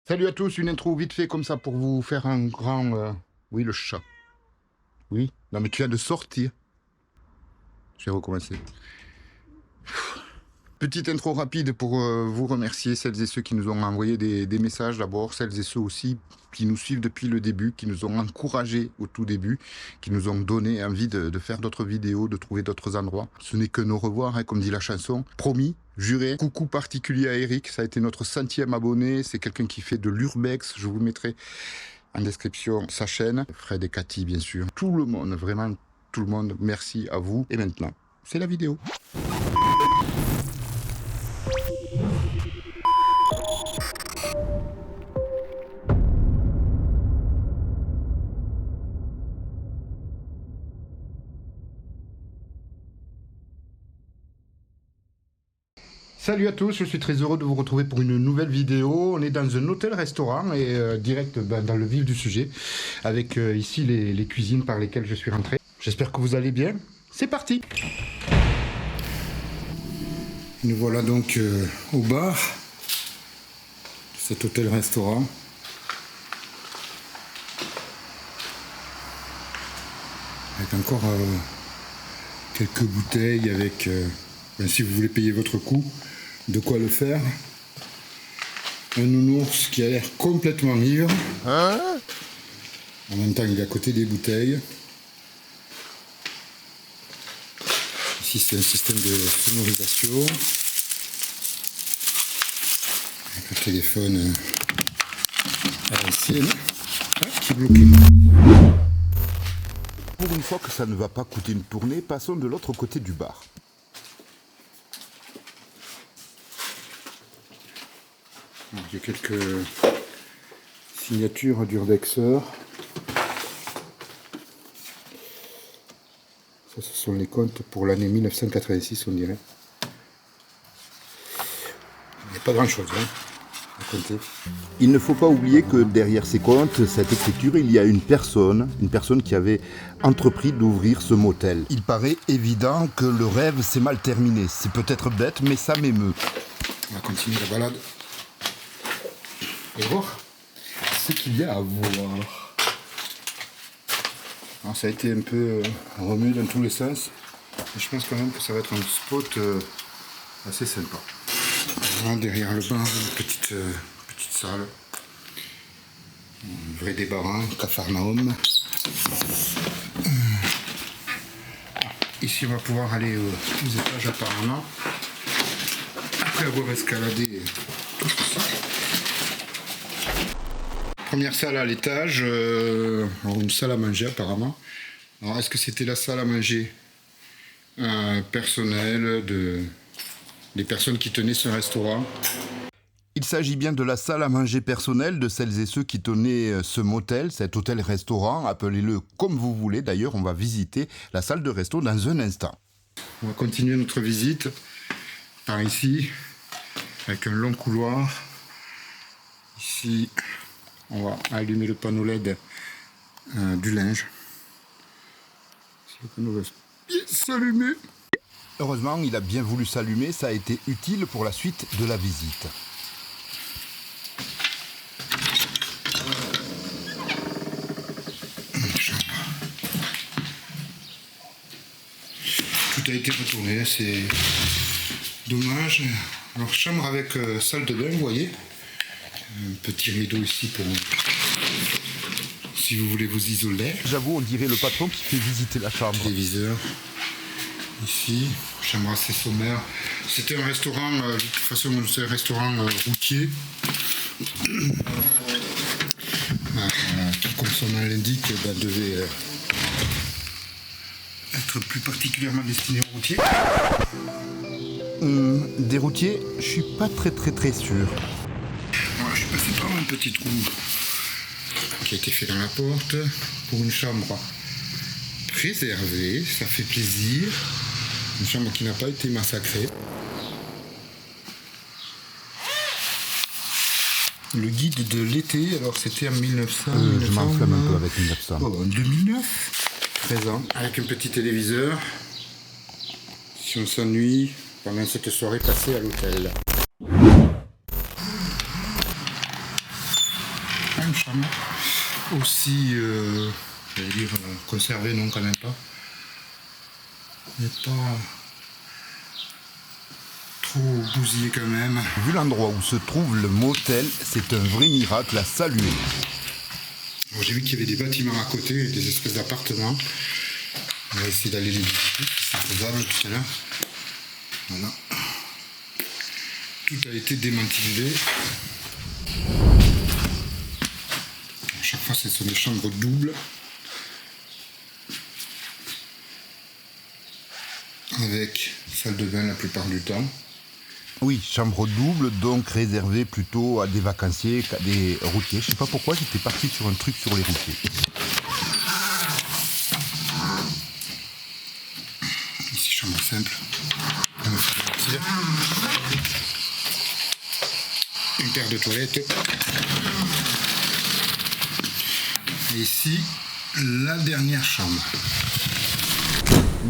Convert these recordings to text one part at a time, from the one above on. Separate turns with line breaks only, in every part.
Salut à tous, une intro vite fait comme ça pour vous faire un grand... Oui, le chat. Oui. Non mais tu viens de sortir. Je vais recommencer. Petite intro rapide pour vous remercier, celles et ceux qui nous ont envoyé des messages d'abord, celles et ceux aussi qui nous suivent depuis le début, qui nous ont encouragés au tout début, qui nous ont donné envie de faire d'autres vidéos, de trouver d'autres endroits. Ce n'est que nos revoirs, hein, comme dit la chanson. Promis, juré. Coucou particulier à Eric, ça a été notre 100e abonné. C'est quelqu'un qui fait de l'urbex. Je vous mettrai en description sa chaîne. Fred et Cathy, bien sûr. Tout le monde, vraiment tout le monde, merci à vous. Et maintenant, c'est la vidéo. Salut à tous, je suis très heureux de vous retrouver pour une nouvelle vidéo. On est dans un hôtel-restaurant et direct dans le vif du sujet avec ici les cuisines par lesquelles je suis rentré. J'espère que vous allez bien. C'est parti! Nous voilà donc au bar de cet hôtel-restaurant. Avec encore quelques bouteilles avec, si vous voulez payer votre coût, de quoi le faire. Un nounours qui a l'air complètement ivre. En même temps, il est à côté des bouteilles. Ici, c'est un système de sonorisation. Avec le téléphone à l'ancienne. Qui est bloqué. Pour une fois que ça ne va pas coûter une tournée, passons de l'autre côté du bar. Il y a quelques signatures d'urbexeurs. Ça, ce sont les comptes pour l'année 1986, on dirait. Il n'y a pas grand-chose à compter.
Il ne faut pas oublier que derrière ces comptes, cette écriture, il y a une personne qui avait entrepris d'ouvrir ce motel. Il paraît évident que le rêve s'est mal terminé. C'est peut-être bête, mais ça m'émeut.
On va continuer la balade. Et voir ce qu'il y a à voir. Alors, ça a été un peu remué dans tous les sens. Et je pense quand même que ça va être un spot assez sympa. Voilà, derrière le bar, une petite salle. Un vrai débarras, Capharnaüm. Ici on va pouvoir aller aux étages apparemment. Après avoir escaladé tout ceci. Première salle à l'étage, une salle à manger apparemment. Alors est-ce que c'était la salle à manger personnelle des personnes qui tenaient ce restaurant?
Il s'agit bien de la salle à manger personnelle de celles et ceux qui tenaient ce motel, cet hôtel-restaurant, appelez-le comme vous voulez. D'ailleurs, on va visiter la salle de resto dans un instant.
On va continuer notre visite par ici, avec un long couloir. Ici, on va allumer le panneau LED du linge. Si le panneau va bien s'allumer.
Heureusement, il a bien voulu s'allumer, ça a été utile pour la suite de la visite.
Tout a été retourné, c'est dommage. Alors chambre avec salle de bain, vous voyez. Un petit rideau ici pour si vous voulez vous isoler.
J'avoue, on dirait le patron qui fait visiter la chambre.
Téléviseur. Ici, chambre assez sommaire. C'était un restaurant, de toute façon c'est un restaurant routier. Qui, comme son nom l'indique, devait être plus particulièrement destiné aux routiers.
Des routiers, je suis pas très sûr.
Voilà, je suis passé par un petit trou qui a été fait dans la porte pour une chambre préservée, ça fait plaisir. Une chambre qui n'a pas été massacrée. Le guide de l'été, alors c'était en 1900.
Je m'enflamme un peu avec 1900.
Oh, en 2009. 13 ans. Avec un petit téléviseur. Si on s'ennuie pendant cette soirée passée à l'hôtel. chambre. Aussi, j'allais dire, conservée, non quand même pas. Mais pas trop bousillé quand même.
Vu l'endroit où se trouve le motel, c'est un vrai miracle à saluer.
Bon, j'ai vu qu'il y avait des bâtiments à côté, des espèces d'appartements. On va essayer d'aller les visiter, c'est faisable tout à l'heure. Voilà. Tout a été démantelé. À chaque fois, ce sont des chambres doubles. Avec salle de bain la plupart du temps.
Oui, chambre double, donc réservée plutôt à des vacanciers qu'à des routiers. Je sais pas pourquoi j'étais parti sur un truc sur les routiers.
Ici, chambre simple. On va faire sortir. Une paire de toilettes. Et ici, la dernière chambre.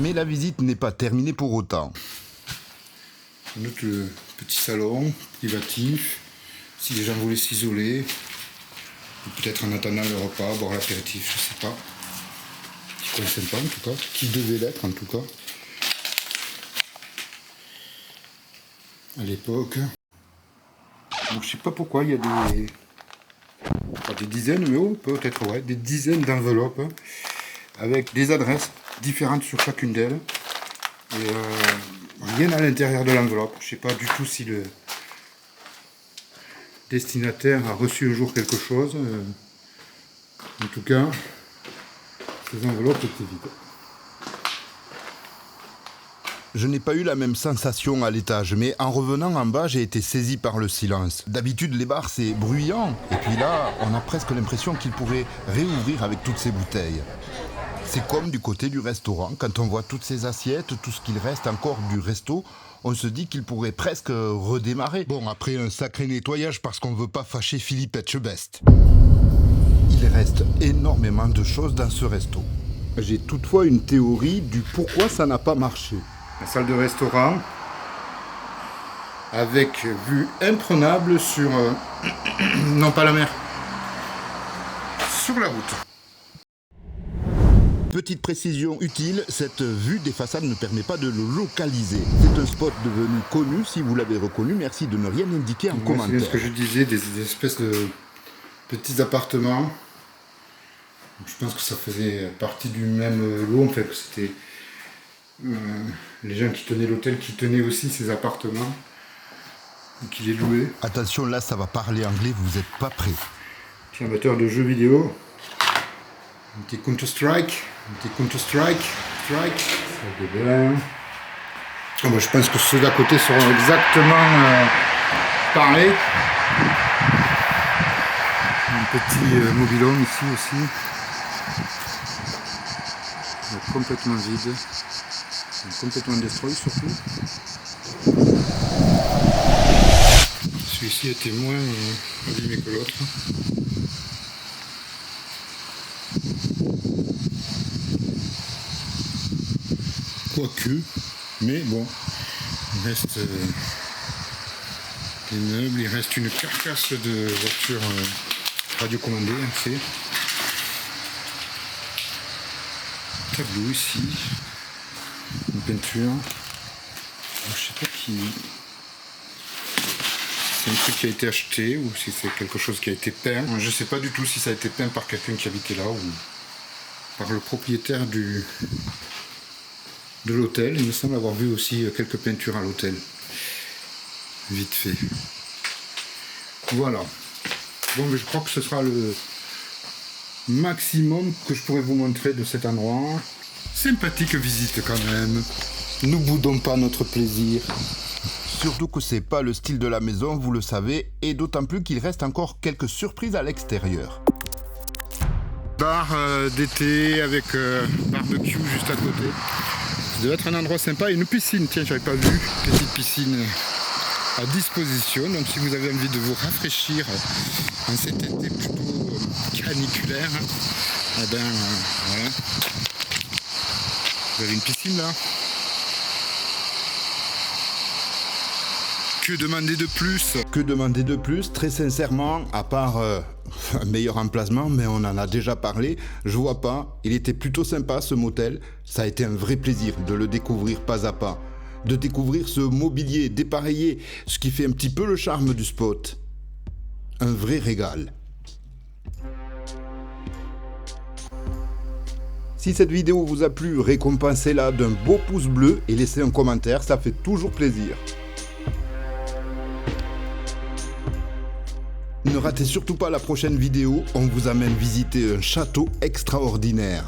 Mais la visite n'est pas terminée pour autant.
Notre petit salon privatif. Si les gens voulaient s'isoler, ou peut-être en attendant le repas, boire l'apéritif, je sais pas. Qui ne sympa en tout cas, qui devait l'être en tout cas. À l'époque. Donc, je sais pas pourquoi il y a des dizaines, mais oh, peut-être ouais, des dizaines d'enveloppes avec des adresses différentes sur chacune d'elles. Et rien à l'intérieur de l'enveloppe. Je sais pas du tout si le destinataire a reçu un jour quelque chose. En tout cas, ces enveloppes étaient vides.
Je n'ai pas eu la même sensation à l'étage, mais en revenant en bas, j'ai été saisi par le silence. D'habitude, les bars, c'est bruyant, et puis là, on a presque l'impression qu'ils pourraient réouvrir avec toutes ces bouteilles. C'est comme du côté du restaurant, quand on voit toutes ces assiettes, tout ce qu'il reste encore du resto, on se dit qu'il pourrait presque redémarrer. Bon, après un sacré nettoyage parce qu'on ne veut pas fâcher Philippe Etchebest. Il reste énormément de choses dans ce resto. J'ai toutefois une théorie du pourquoi ça n'a pas marché.
La salle de restaurant avec vue imprenable sur non pas la mer, sur la route.
Petite précision utile, cette vue des façades ne permet pas de le localiser. C'est un spot devenu connu, si vous l'avez reconnu, merci de ne rien indiquer en commentaire.
C'est ce que je disais, des espèces de petits appartements. Je pense que ça faisait partie du même lot, en fait, que c'était les gens qui tenaient l'hôtel, qui tenaient aussi ces appartements, et qui les louaient.
Attention, là ça va parler anglais, vous n'êtes pas prêts.
Je suis amateur de jeux vidéo. Un petit Counter-Strike. Oh, bah, je pense que ceux d'à côté seront exactement pareils. Un petit mobil-home ici aussi. Complètement vide. Complètement détruit surtout. Celui-ci était moins abîmé que l'autre. Quoique, mais bon, il reste des meubles, il reste une carcasse de voiture radiocommandée, c'est tableau ici, une peinture. Je sais pas qui. C'est un truc qui a été acheté ou si c'est quelque chose qui a été peint. Je sais pas du tout si ça a été peint par quelqu'un qui habitait là ou par le propriétaire de l'hôtel. Il me semble avoir vu aussi quelques peintures à l'hôtel. Vite fait. Voilà. Bon, mais je crois que ce sera le maximum que je pourrais vous montrer de cet endroit. Sympathique visite quand même. Nous boudons pas notre plaisir.
Surtout que c'est pas le style de la maison, vous le savez, et d'autant plus qu'il reste encore quelques surprises à l'extérieur.
Bar d'été avec barbecue juste à côté. Ça doit être un endroit sympa et une piscine. Tiens, j'avais pas vu. Petite piscine à disposition. Donc si vous avez envie de vous rafraîchir en cet été plutôt caniculaire, eh ben voilà. Vous avez une piscine là. Que demander de plus?
Que demander de plus? Très sincèrement, à part un meilleur emplacement, mais on en a déjà parlé, je vois pas. Il était plutôt sympa ce motel. Ça a été un vrai plaisir de le découvrir pas à pas. De découvrir ce mobilier dépareillé, ce qui fait un petit peu le charme du spot. Un vrai régal. Si cette vidéo vous a plu, récompensez-la d'un beau pouce bleu et laissez un commentaire, ça fait toujours plaisir. Ne ratez surtout pas la prochaine vidéo, on vous amène visiter un château extraordinaire.